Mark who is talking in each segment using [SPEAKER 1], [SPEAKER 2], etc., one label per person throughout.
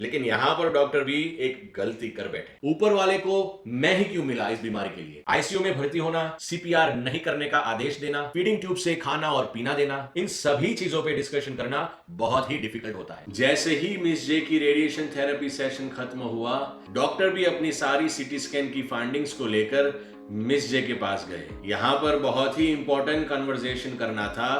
[SPEAKER 1] लेकिन यहाँ पर डॉक्टर भी एक गलती कर बैठे। ऊपर वाले को मैं ही क्यों मिला इस बीमारी के लिए? आईसीयू में भर्ती होना, सीपीआर नहीं करने का आदेश देना, फीडिंग ट्यूब से खाना और पीना देना, इन सभी चीजों पे डिस्कशन करना बहुत ही डिफिकल्ट होता है। जैसे ही मिस जे की रेडिएशन थेरेपी सेशन खत्म हुआ, डॉक्टर भी अपनी सारी सीटी स्कैन की फाइंडिंग्स को लेकर मिस जे के पास गए। यहां पर बहुत ही इंपॉर्टेंट कन्वर्सेशन करना था,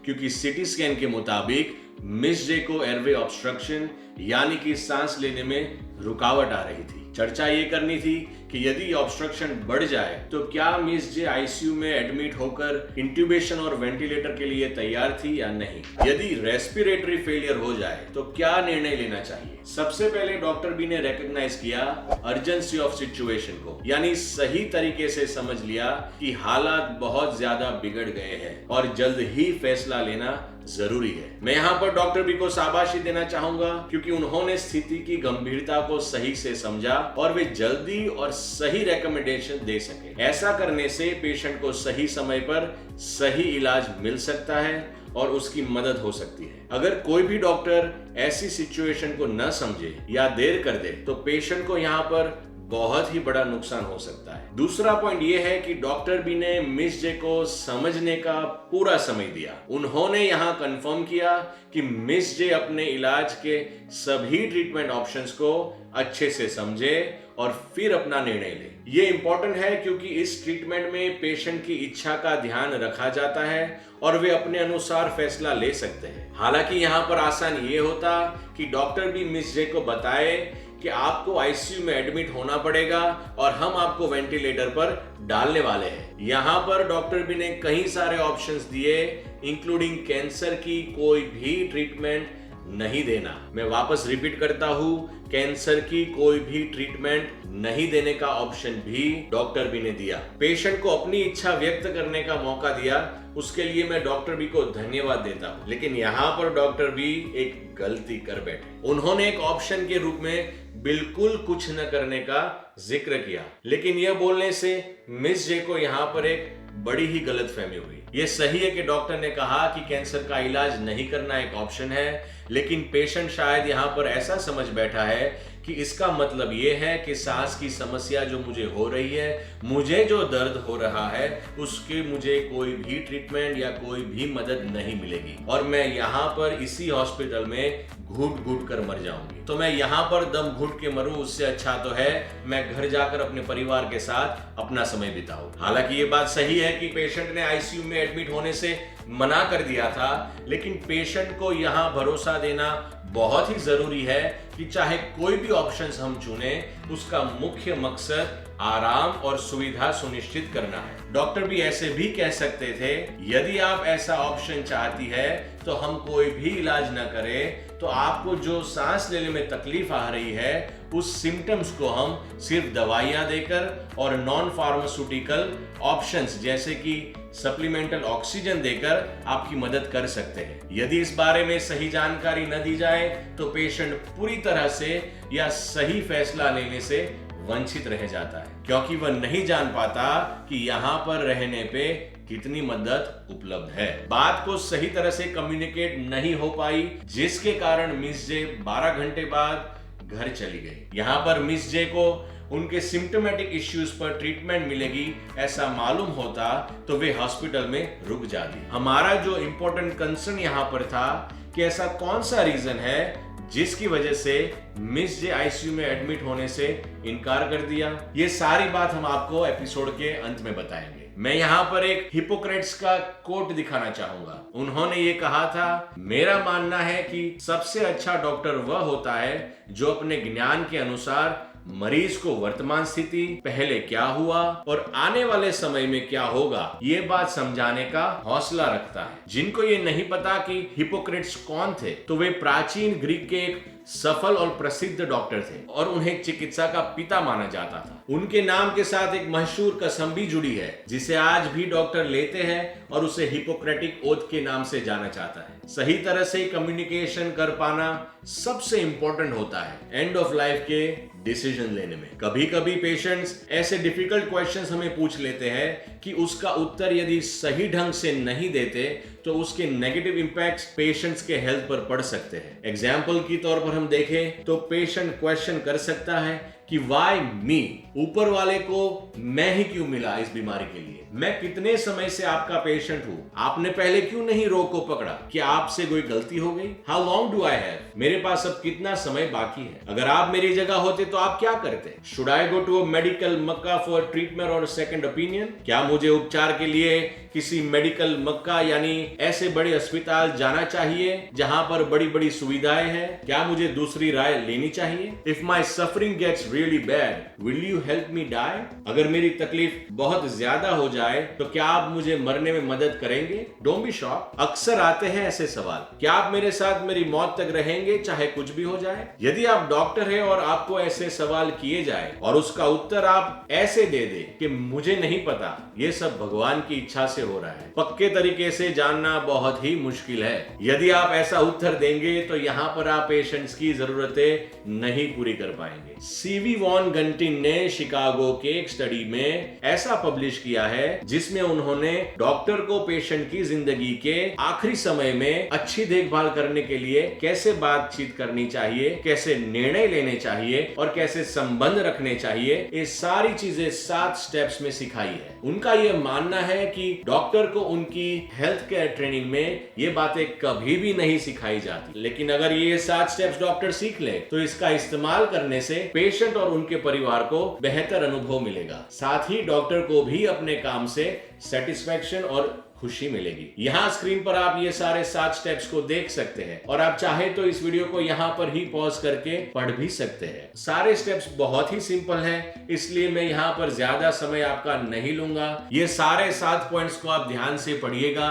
[SPEAKER 1] क्योंकि सीटी स्कैन के मुताबिक मिस जे को एयरवे ऑब्स्ट्रक्शन यानी कि सांस लेने में रुकावट आ रही थी। चर्चा ये करनी थी कि यदि ऑब्स्ट्रक्शन बढ़ जाए तो क्या मिस जे आईसीयू में एडमिट होकर इंट्यूबेशन और वेंटिलेटर के लिए तैयार थी या नहीं। यदि रेस्पिरेटरी फेलियर हो जाए तो क्या निर्णय लेना चाहिए। सबसे पहले डॉक्टर बी ने रिकॉग्नाइज किया अर्जेंसी ऑफ सिचुएशन को, यानी सही तरीके से समझ लिया कि हालात बहुत ज्यादा बिगड़ गए हैं और जल्द ही फैसला लेना जरूरी है। मैं यहाँ पर डॉक्टर बी को शाबाशी देना चाहूंगा, क्योंकि उन्होंने स्थिति की गंभीरता को सही से समझा और वे जल्दी और सही रेकमेंडेशन दे सके। ऐसा करने से पेशेंट को सही समय पर सही इलाज मिल सकता है और उसकी मदद हो सकती है। अगर कोई भी डॉक्टर ऐसी सिचुएशन को न समझे या देर कर दे तो पेशेंट को यहाँ पर बहुत ही बड़ा नुकसान हो सकता है। दूसरा पॉइंट यह है कि डॉक्टर बी ने मिस जे को समझने का पूरा समय दिया। उन्होंने यहां कंफर्म किया कि मिस जे अपने इलाज के सभी ट्रीटमेंट ऑप्शंस को अच्छे से समझे और फिर अपना निर्णय ले। ये इंपॉर्टेंट है, क्योंकि इस ट्रीटमेंट में पेशेंट की इच्छा का ध्यान रखा जाता है और वे अपने अनुसार फैसला ले सकते हैं। हालांकि यहाँ पर आसान ये होता कि डॉक्टर भी मिस जे को बताए कि आपको आईसीयू में एडमिट होना पड़ेगा और हम आपको वेंटिलेटर पर डालने वाले हैं। यहाँ पर डॉक्टर बी ने कई सारे ऑप्शंस दिए, इंक्लूडिंग कैंसर की कोई भी ट्रीटमेंट नहीं देना। मैं वापस रिपीट करता हूं, कैंसर की कोई भी ट्रीटमेंट नहीं देने का ऑप्शन भी डॉक्टर बी ने दिया। पेशेंट को अपनी इच्छा व्यक्त करने का मौका दिया, उसके लिए मैं डॉक्टर बी को धन्यवाद देता हूं। लेकिन यहाँ पर डॉक्टर बी एक गलती कर बैठे। उन्होंने एक ऑप्शन के रूप में बिल्कुल कुछ न करने का जिक्र किया, लेकिन यह बोलने से मिस जे को यहाँ पर एक बड़ी ही गलतफहमी हुई। यह सही है कि डॉक्टर ने कहा कि कैंसर का इलाज नहीं करना एक ऑप्शन है, लेकिन पेशेंट शायद यहाँ पर ऐसा समझ बैठा है कि इसका मतलब यह है कि सांस की समस्या जो मुझे हो रही है, मुझे जो दर्द हो रहा है, उसके मुझे कोई भी ट्रीटमेंट या कोई भी मदद नहीं मिलेगी और मैं यहाँ पर इसी हॉस्पिटल में घुट घुट कर मर जाऊंगी। तो मैं यहाँ पर दम घुट के मरूं, उससे अच्छा तो है मैं घर जाकर अपने परिवार के साथ अपना समय बिताऊं। हालांकि ये बात सही है कि पेशेंट ने आईसीयू में एडमिट होने से मना कर दिया था, लेकिन पेशेंट को यहाँ भरोसा देना बहुत ही जरूरी है कि चाहे कोई भी ऑप्शंस हम चुने, उसका मुख्य मकसद आराम और सुविधा सुनिश्चित करना है। डॉक्टर भी ऐसे भी कह सकते थे, यदि आप ऐसा ऑप्शन चाहती है तो हम कोई भी इलाज न करें, तो आपको जो सांस लेने में तकलीफ आ रही है उस सिम्टम्स को हम सिर्फ दवाइयां देकर और नॉन फार्मास्यूटिकल ऑप्शंस जैसे कि सप्लीमेंटल ऑक्सीजन देकर आपकी मदद कर सकते हैं। यदि इस बारे में सही जानकारी न दी जाए तो पेशेंट पूरी तरह से या सही फैसला लेने से वंचित रह जाता है, क्योंकि वह नहीं जान पाता कि यहाँ पर रहने पे कितनी मदद उपलब्ध है। बात को सही तरह से कम्युनिकेट नहीं हो पाई, जिसके कारण मिस जे 12 घंटे बाद घर चली गई। यहाँ पर मिस जे को उनके सिम्टोमेटिक इश्यूज पर ट्रीटमेंट मिलेगी ऐसा मालूम होता तो वे हॉस्पिटल में रुक जाती। हमारा जो इंपॉर्टेंट कंसर्न यहाँ पर था कि ऐसा कौन सा रीजन है जिसकी वजह से मिस जे आईसीयू में एडमिट होने से इनकार कर दिया। ये सारी बात हम आपको एपिसोड के अंत में बताएंगे। मैं यहाँ पर एक हिपोक्रेट्स का कोट दिखाना चाहूंगा। उन्होंने ये कहा था, मेरा मानना है कि सबसे अच्छा डॉक्टर वह होता है जो अपने ज्ञान के अनुसार मरीज को वर्तमान स्थिति, पहले क्या हुआ और आने वाले समय में क्या होगा, ये बात समझाने का हौसला रखता है। जिनको ये नहीं पता कि हिपोक्रेट्स कौन थे, तो वे प्राचीन ग्रीक के एक सफल और प्रसिद्ध डॉक्टर थे और उन्हें चिकित्सा का पिता माना जाता था। उनके नाम के साथ एक मशहूर कसम भी जुड़ी है, जिसे आज भी डॉक्टर लेते हैं और उसे हिपोक्रेटिक ओथ के नाम से जाना जाता है। सही तरह से कम्युनिकेशन कर पाना सबसे इंपॉर्टेंट होता है एंड ऑफ लाइफ के डिसीजन लेने में। कभी कभी पेशेंट्स ऐसे डिफिकल्ट क्वेश्चंस हमें पूछ लेते हैं कि उसका उत्तर यदि सही ढंग से नहीं देते तो उसके नेगेटिव इंपैक्ट्स पेशेंट्स के हेल्थ पर पड़ सकते हैं। एग्जाम्पल की तौर पर हम देखें तो पेशेंट क्वेश्चन कर सकता है कि वाई मी, ऊपर वाले को मैं ही क्यों मिला इस बीमारी के लिए? मैं कितने समय से आपका पेशेंट हूं, आपने पहले क्यों नहीं रोग को पकड़ा? क्या आपसे कोई गलती हो गई? How long do I have, मेरे पास अब कितना समय बाकी है? अगर आप मेरी जगह होते तो आप क्या करते? Should I go to a medical mecca for treatment और सेकंड ओपिनियन? क्या मुझे उपचार के लिए किसी मेडिकल मक्का यानी ऐसे बड़े अस्पताल जाना चाहिए जहां पर बड़ी बड़ी सुविधाएं हैं? क्या मुझे दूसरी राय लेनी चाहिए? If my suffering gets really bad, will you help me die? अगर मेरी तकलीफ बहुत ज्यादा हो जाए तो क्या आप मुझे मरने में मदद करेंगे? Don't be shocked. अक्सर आते हैं ऐसे सवाल, क्या आप मेरे साथ मेरी मौत तक रहेंगे चाहे कुछ भी हो जाए? यदि आप डॉक्टर हैं और आपको ऐसे सवाल किए जाए और उसका उत्तर आप ऐसे दे दे कि मुझे नहीं पता, ये सब भगवान की इच्छा से हो रहा है, पक्के तरीके से जानना बहुत ही मुश्किल है। यदि आप ऐसा उत्तर देंगे तो यहाँ पर आप पेशेंट्स की जरूरतें नहीं पूरी कर पाएंगे। सीवी वॉन गंटिन ने शिकागो के एक स्टडी में ऐसा पब्लिश किया है जिसमें उन्होंने डॉक्टर को पेशेंट की जिंदगी के आखिरी समय में अच्छी देखभाल करने के लिए कैसे बातचीत करनी चाहिए, कैसे निर्णय लेने चाहिए और कैसे संबंध रखने चाहिए, ये सारी चीजें 7 स्टेप्स में सिखाई है। उनका यह मानना है कि डॉक्टर को उनकी हेल्थ केयर ट्रेनिंग में ये बातें कभी भी नहीं सिखाई जाती, लेकिन अगर ये 7 स्टेप्स डॉक्टर सीख ले तो इसका इस्तेमाल करने से पेशेंट और उनके परिवार को बेहतर अनुभव मिलेगा। साथ ही डॉक्टर को भी अपने काम से सेटिस्फैक्शन और खुशी मिलेगी। यहाँ स्क्रीन पर आप ये सारे 7 स्टेप्स को देख सकते हैं और आप चाहे तो इस वीडियो को यहाँ पर ही पॉज करके पढ़ भी सकते हैं। सारे स्टेप्स बहुत ही सिंपल हैं, इसलिए मैं यहाँ पर ज्यादा समय आपका नहीं लूंगा। ये सारे 7 पॉइंट्स को आप ध्यान से पढ़िएगा।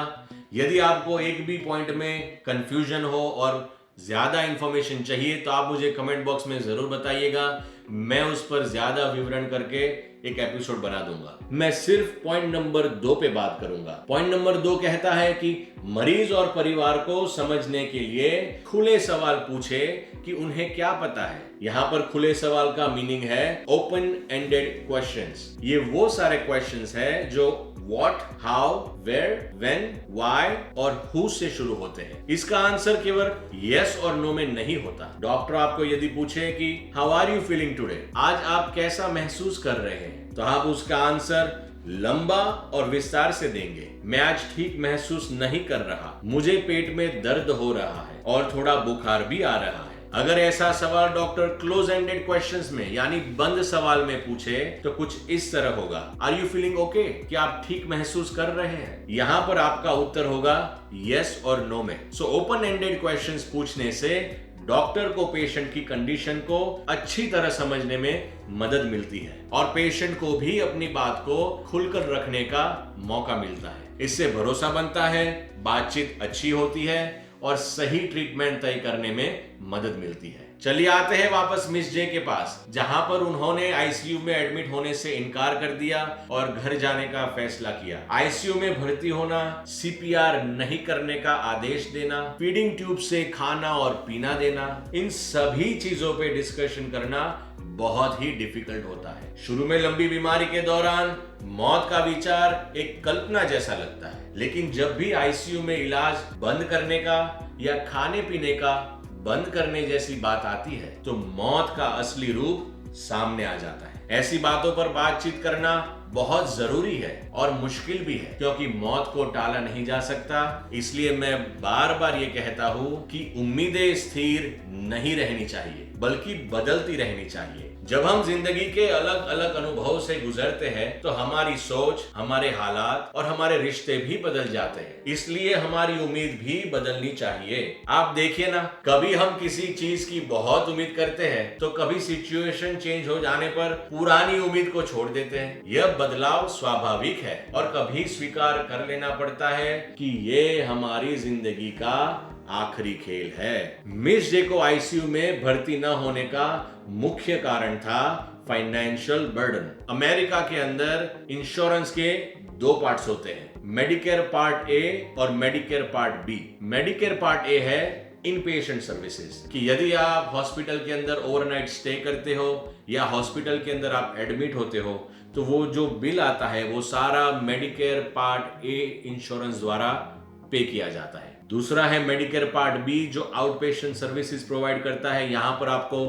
[SPEAKER 1] यदि आपको एक भी पॉइंट में कंफ्यूजन हो और ज्यादा इंफॉर्मेशन चाहिए तो आप मुझे कमेंट बॉक्स में जरूर बताइएगा, मैं उस पर ज्यादा विवरण करके एक एपिसोड बना दूंगा। मैं सिर्फ पॉइंट नंबर 2 पे बात करूंगा। पॉइंट नंबर 2 कहता है कि मरीज और परिवार को समझने के लिए खुले सवाल पूछे कि उन्हें क्या पता है। यहाँ पर खुले सवाल का मीनिंग है ओपन एंडेड क्वेश्चंस। ये वो सारे क्वेश्चंस हैं जो what, how, where, when, why और हु से शुरू होते हैं। इसका आंसर केवल यस और नो में नहीं होता। डॉक्टर आपको यदि पूछे कि how are you feeling today, आज आप कैसा महसूस कर रहे हैं, तो आप उसका आंसर लंबा और विस्तार से देंगे। मैं आज ठीक महसूस नहीं कर रहा, मुझे पेट में दर्द हो रहा है और थोड़ा बुखार भी आ रहा है। अगर ऐसा सवाल डॉक्टर क्लोज एंडेड क्वेश्चंस में यानी बंद सवाल में पूछे तो कुछ इस तरह होगा, आर यू फीलिंग ओके, क्या आप ठीक महसूस कर रहे हैं? यहाँ पर आपका उत्तर होगा यस और नो में। सो ओपन एंडेड क्वेश्चंस पूछने से डॉक्टर को पेशेंट की कंडीशन को अच्छी तरह समझने में मदद मिलती है और पेशेंट को भी अपनी बात को खुलकर रखने का मौका मिलता है। इससे भरोसा बनता है, बातचीत अच्छी होती है और सही ट्रीटमेंट तय करने में मदद मिलती है। चलिए आते हैं वापस मिस जे के पास, जहां पर उन्होंने आईसीयू में एडमिट होने से इनकार कर दिया और घर जाने का फैसला किया। आईसीयू में भर्ती होना, सीपीआर नहीं करने का आदेश देना, फीडिंग ट्यूब से खाना और पीना देना, इन सभी चीजों पे डिस्कशन करना बहुत ही डिफिकल्ट होता है। शुरू में लंबी बीमारी के दौरान मौत का विचार एक कल्पना जैसा लगता है, लेकिन जब भी आईसीयू में इलाज बंद करने का या खाने पीने का बंद करने जैसी बात आती है तो मौत का असली रूप सामने आ जाता है। ऐसी बातों पर बातचीत करना बहुत जरूरी है और मुश्किल भी है, क्योंकि मौत को टाला नहीं जा सकता। इसलिए मैं बार बार ये कहता हूं कि उम्मीदें स्थिर नहीं रहनी चाहिए बल्कि बदलती रहनी चाहिए। जब हम जिंदगी के अलग अलग अनुभव से गुजरते हैं तो हमारी सोच, हमारे हालात और हमारे रिश्ते भी बदल जाते हैं, इसलिए हमारी उम्मीद भी बदलनी चाहिए। आप देखिए ना, कभी हम किसी चीज की बहुत उम्मीद करते हैं तो कभी सिचुएशन चेंज हो जाने पर पुरानी उम्मीद को छोड़ देते हैं। यह बदलाव स्वाभाविक है और कभी स्वीकार कर लेना पड़ता है कि ये हमारी जिंदगी का आखिरी खेल है। मिस जे को आईसीयू में भर्ती न होने का मुख्य कारण था फाइनेंशियल बर्डन। अमेरिका के अंदर इंश्योरेंस के 2 पार्ट्स होते हैं, मेडिकेयर पार्ट ए और Medicare part B. Medicare part A है इन पेशेंट सर्विसेज, कि यदि आप हॉस्पिटल के अंदर ओवरनाइट स्टे करते हो या हॉस्पिटल के अंदर आप एडमिट होते हो तो वो जो बिल आता है वो सारा मेडिकेयर पार्ट ए इंश्योरेंस द्वारा पे किया जाता है। दूसरा है मेडिकेयर पार्ट बी जो आउट पेशेंट सर्विसेज प्रोवाइड करता है। यहां पर आपको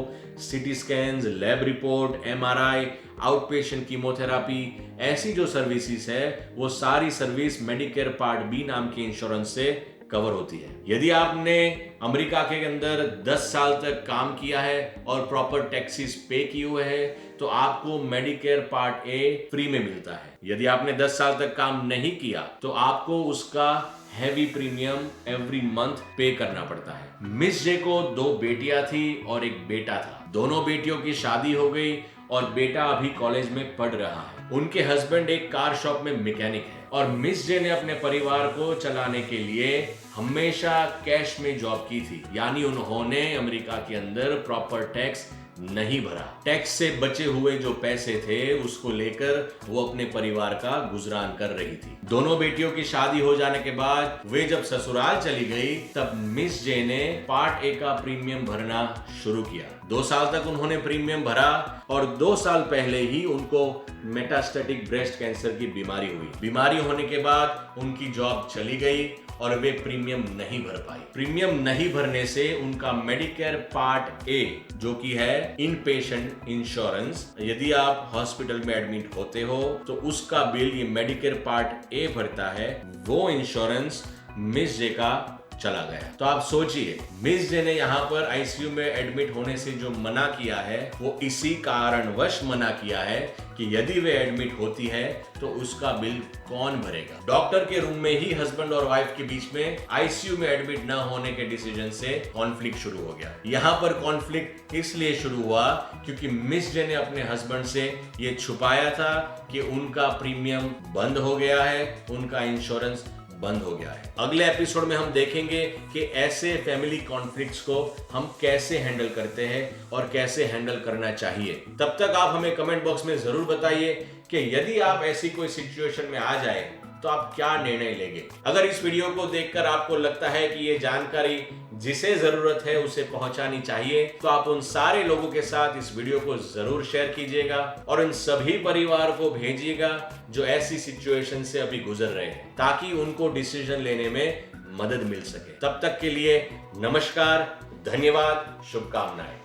[SPEAKER 1] सीटी scans, lab report, MRI, out patient chemotherapy, ऐसी जो सर्विसेज है वो सारी सर्विस मेडिकेयर पार्ट बी नाम के इंश्योरेंस से कवर होती है। यदि आपने अमेरिका के अंदर 10 साल तक काम किया है और प्रॉपर टैक्सेस पे किए हुए हैं तो आपको मेडिकेयर पार्ट ए फ्री में मिलता है। यदि आपने 10 साल तक काम नहीं किया तो आपको उसका हैवी प्रीमियम एवरी मंथ पे करना पड़ता है। मिस जे को 2 बेटियां थी और एक बेटा था। दोनों बेटियों की शादी हो गई और बेटा अभी कॉलेज में पढ़ रहा है। उनके हस्बैंड एक कार शॉप में मैकेनिक है और मिस जे ने अपने परिवार को चलाने के लिए हमेशा कैश में जॉब की थी, यानी उन्होंने अमेरिका के अंदर प्रॉपर टैक्स नहीं भरा। टैक्स से बचे हुए जो पैसे थे उसको लेकर वो अपने परिवार का गुजरान कर रही थी। दोनों बेटियों की शादी हो जाने के बाद वे जब ससुराल चली गई तब मिस जे ने पार्ट ए का प्रीमियम भरना शुरू किया। 2 साल तक उन्होंने प्रीमियम भरा और 2 साल पहले ही उनको मेटास्टेटिक ब्रेस्ट कैंसर की बीमारी हुई। बीमारी होने के बाद उनकी जॉब चली गई और वे प्रीमियम नहीं भर पाई। प्रीमियम नहीं भरने से उनका मेडिकेयर पार्ट ए जो कि है इन पेशेंट इंश्योरेंस, यदि आप हॉस्पिटल में एडमिट होते हो तो उसका बिल ये मेडिकेयर पार्ट ए भरता है। वो इंश्योरेंस मिस जे का चला गया। तो आप सोचिए, मिस जे ने यहाँ पर आईसीयू में एडमिट होने से जो मना किया है वो इसी कारणवश मना किया है कि यदि वे एडमिट होती है तो उसका बिल कौन भरेगा। डॉक्टर के रूम में ही हस्बैंड और वाइफ के बीच में आईसीयू में एडमिट न होने के डिसीजन से कॉन्फ्लिक्ट शुरू हो गया। यहाँ पर कॉन्फ्लिक्ट इसलिए शुरू हुआ क्योंकि मिस जे ने अपने हस्बैंड से ये छुपाया था कि उनका प्रीमियम बंद हो गया है, उनका इंश्योरेंस बंद हो गया है। अगले एपिसोड में हम देखेंगे कि ऐसे फैमिली कॉन्फ्लिक्ट्स को हम कैसे हैंडल करते हैं और कैसे हैंडल करना चाहिए। तब तक आप हमें कमेंट बॉक्स में जरूर बताइए कि यदि आप ऐसी कोई सिचुएशन में आ जाए तो आप क्या निर्णय लेंगे। अगर इस वीडियो को देखकर आपको लगता है कि ये जानकारी जिसे जरूरत है उसे पहुंचानी चाहिए तो आप उन सारे लोगों के साथ इस वीडियो को जरूर शेयर कीजिएगा और इन सभी परिवार को भेजिएगा जो ऐसी सिचुएशन से अभी गुजर रहे हैं, ताकि उनको डिसीजन लेने में मदद मिल सके। तब तक के लिए नमस्कार, धन्यवाद, शुभकामनाएं।